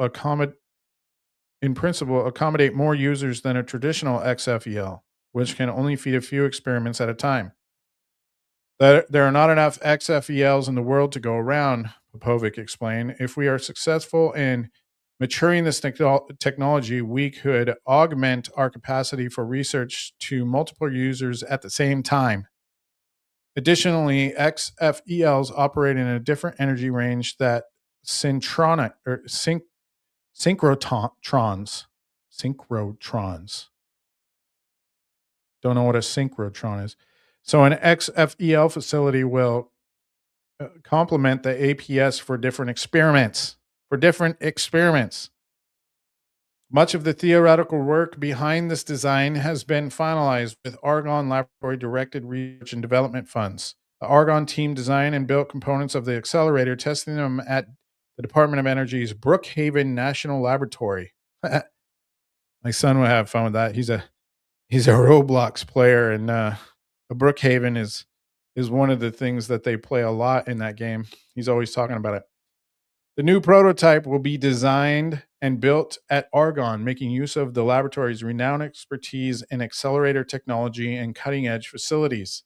accommodate more users than a traditional XFEL, which can only feed a few experiments at a time. There are not enough XFELs in the world to go around, Popovic explained. If we are successful in maturing this technology, we could augment our capacity for research to multiple users at the same time. Additionally, XFELs operate in a different energy range that synchrotrons. Synchrotrons. Don't know what a synchrotron is. So an XFEL facility will complement the APS for different experiments. Much of the theoretical work behind this design has been finalized with Argonne Laboratory Directed Research and Development Funds. The Argonne team designed and built components of the accelerator, testing them at the Department of Energy's Brookhaven National Laboratory. My son will have fun with that. He's a Roblox player, and Brookhaven is one of the things that they play a lot in that game. He's always talking about it. The new prototype will be designed and built at Argonne, making use of the laboratory's renowned expertise in accelerator technology and cutting-edge facilities.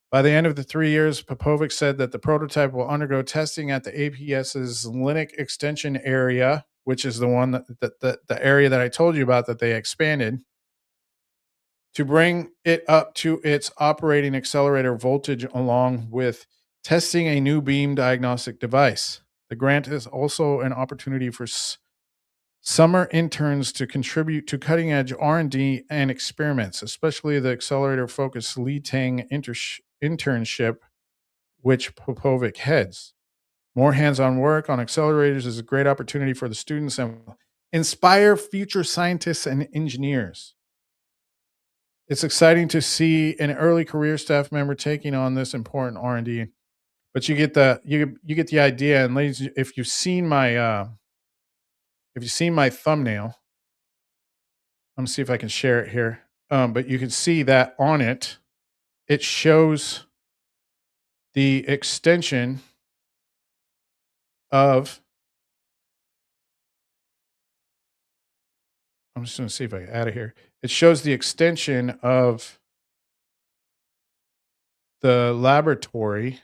By the end of the 3 years, Popovic said that the prototype will undergo testing at the APS's Linux extension area, which is the one the area that I told you about that they expanded, to bring it up to its operating accelerator voltage, along with testing a new beam diagnostic device. The grant is also an opportunity for summer interns to contribute to cutting edge R&D and experiments, especially the accelerator focused lead Tang internship, which Popovic heads. More hands on work on accelerators is a great opportunity for the students and will inspire future scientists and engineers. It's exciting to see an early career staff member taking on this important R&D, but you get the idea. And ladies, if you've seen my thumbnail, let me see if I can share it here. But you can see that on it, it shows the extension of. I'm just going to see if I can add it here. It shows the extension of the laboratory.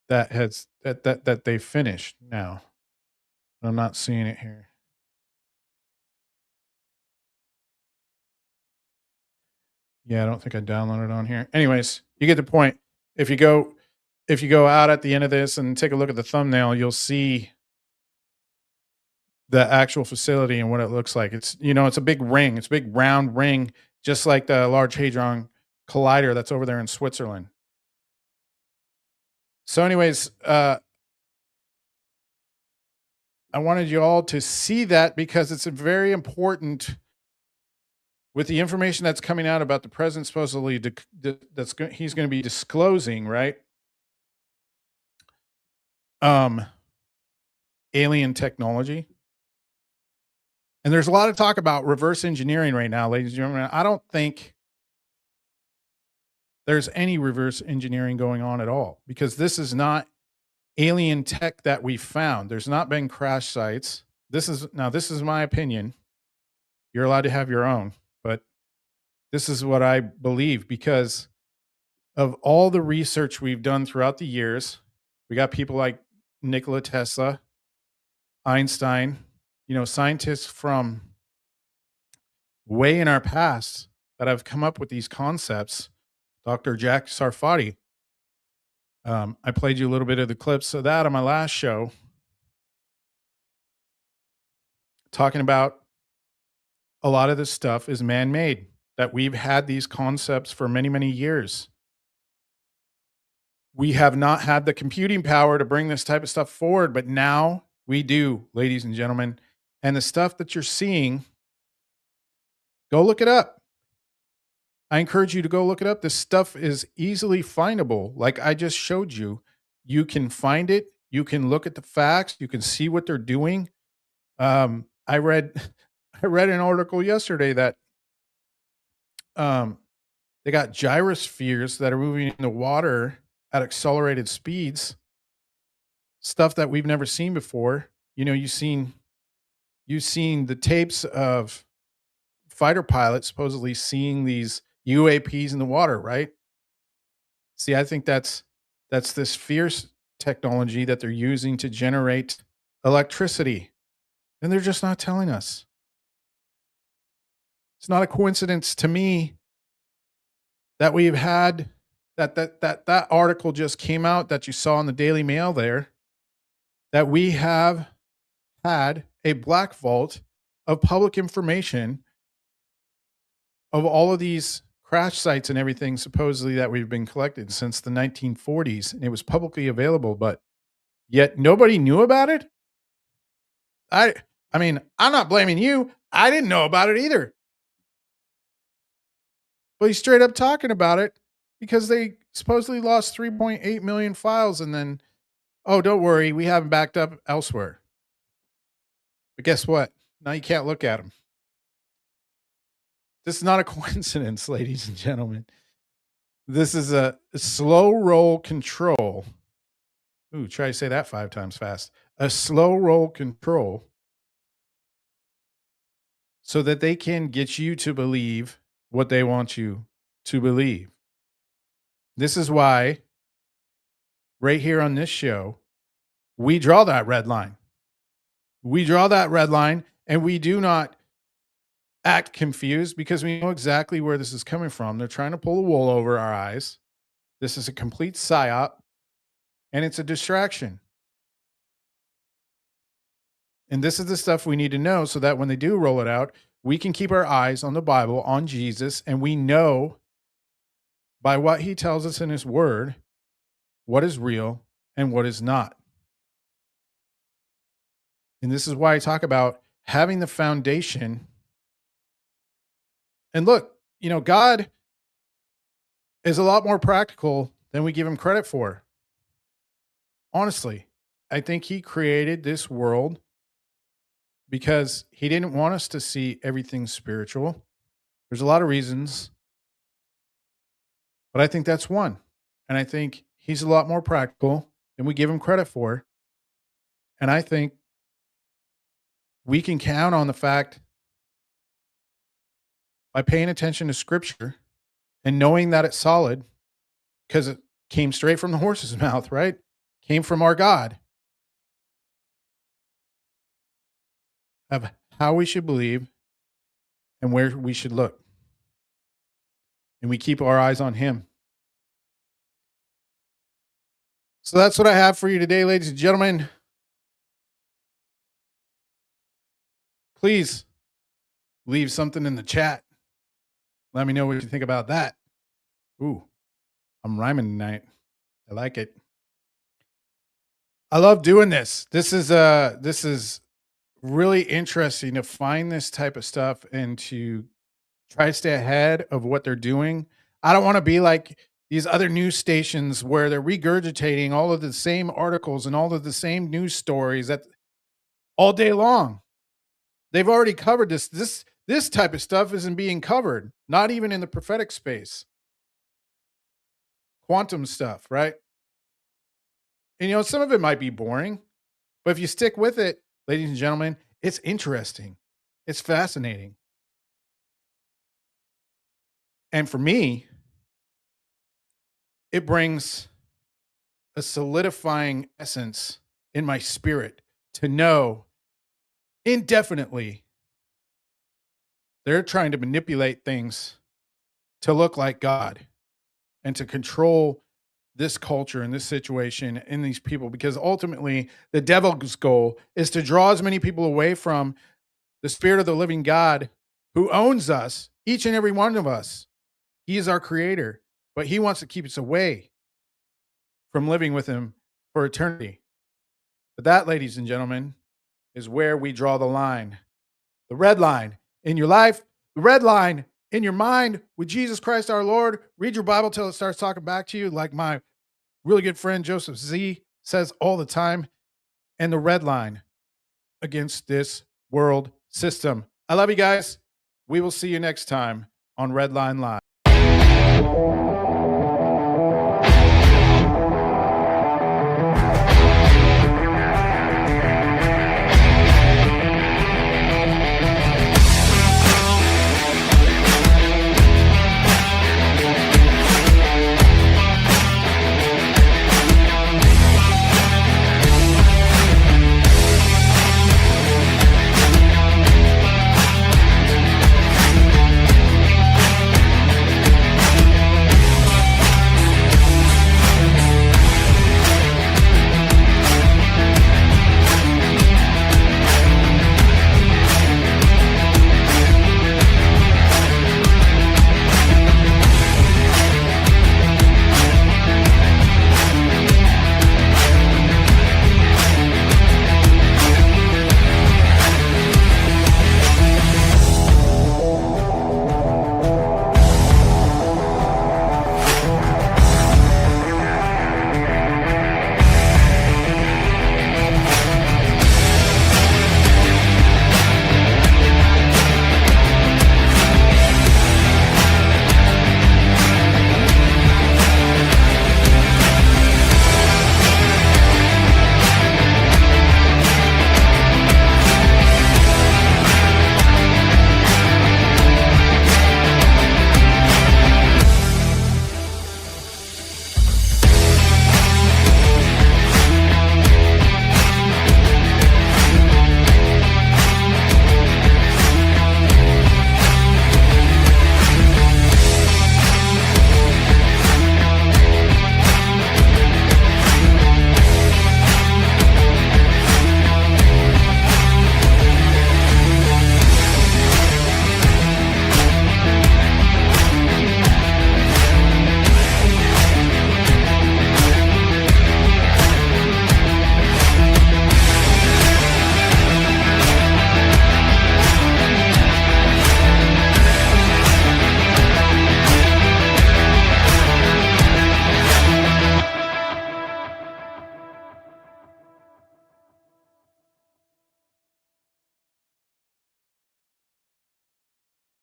That they finished now. I'm not seeing it here. Yeah, I don't think I downloaded it on here. Anyways, you get the point. If you go out at the end of this and take a look at the thumbnail, you'll see the actual facility and what it looks like. It's it's a big ring. It's a big round ring, just like the Large Hadron Collider that's over there in Switzerland. So, anyways, I wanted you all to see that because it's a very important with the information that's coming out about the president supposedly he's going to be disclosing, right? Alien technology. And there's a lot of talk about reverse engineering right now, ladies and gentlemen. I don't think there's any reverse engineering going on at all because this is not alien tech that we found. There's not been crash sites. This is my opinion. You're allowed to have your own, but this is what I believe because of all the research we've done throughout the years. We got people like Nikola Tesla, Einstein, scientists from way in our past that have come up with these concepts. Dr. Jack Sarfati. I played you a little bit of the clips of that on my last show, talking about a lot of this stuff is man-made, that we've had these concepts for many, many years. We have not had the computing power to bring this type of stuff forward, but now we do, ladies and gentlemen. And the stuff that you're seeing, go look it up. I encourage you to go look it up. This stuff is easily findable. Like I just showed you, you can find it. You can look at the facts. You can see what they're doing. I read an article yesterday that they got gyrospheres that are moving in the water at accelerated speeds. Stuff that we've never seen before. You've seen the tapes of fighter pilots supposedly seeing these UAPs in the water, right? See, I think that's this fierce technology that they're using to generate electricity. And they're just not telling us. It's not a coincidence to me that we've had that article just came out that you saw in the Daily Mail there, that we have had a black vault of public information of all of these crash sites and everything supposedly that we've been collected since the 1940s, and it was publicly available, but yet nobody knew about it. I mean, I'm not blaming you. I didn't know about it either. But he's straight up talking about it because they supposedly lost 3.8 million files and then, oh, don't worry, we have them backed up elsewhere. But guess what? Now you can't look at them. This is not a coincidence, ladies and gentlemen. This is a slow roll control. Ooh, try to say that 5 times fast. A slow roll control so that they can get you to believe what they want you to believe. This is why right here on this show, we draw that red line. We draw that red line and we do not act confused because we know exactly where this is coming from. They're trying to pull the wool over our eyes. This is a complete psyop. and it's a distraction. And this is the stuff we need to know so that when they do roll it out, we can keep our eyes on the Bible, on Jesus, and we know by what he tells us in his word what is real and what is not. And this is why I talk about having the foundation. And look, God is a lot more practical than we give him credit for. Honestly, I think he created this world because he didn't want us to see everything spiritual. There's a lot of reasons, but I think that's one. And I think he's a lot more practical than we give him credit for. And I think we can count on the fact, by paying attention to scripture and knowing that it's solid, because it came straight from the horse's mouth, right? Came from our God, of how we should believe and where we should look. And we keep our eyes on him. So that's what I have for you today, ladies and gentlemen. Please leave something in the chat. Let me know what you think about that. Ooh, I'm rhyming tonight. I like it. I love doing this. This is really interesting to find this type of stuff and to try to stay ahead of what they're doing. I don't want to be like these other news stations where they're regurgitating all of the same articles and all of the same news stories that all day long. They've already covered this. This type of stuff isn't being covered, not even in the prophetic space. Quantum stuff, right? And some of it might be boring, but if you stick with it, ladies and gentlemen, it's interesting. It's fascinating. And for me, it brings a solidifying essence in my spirit to know indefinitely they're trying to manipulate things to look like God and to control this culture and this situation and these people, because ultimately the devil's goal is to draw as many people away from the Spirit of the living God who owns us, each and every one of us. He is our creator, but he wants to keep us away from living with him for eternity. But that, ladies and gentlemen, is where we draw the line. The red line in your life, the red line in your mind with Jesus Christ our Lord. Read your Bible till it starts talking back to you, like my really good friend Joseph Z says all the time. And the red line against this world system. I love you guys. We will see you next time on Red Line Live.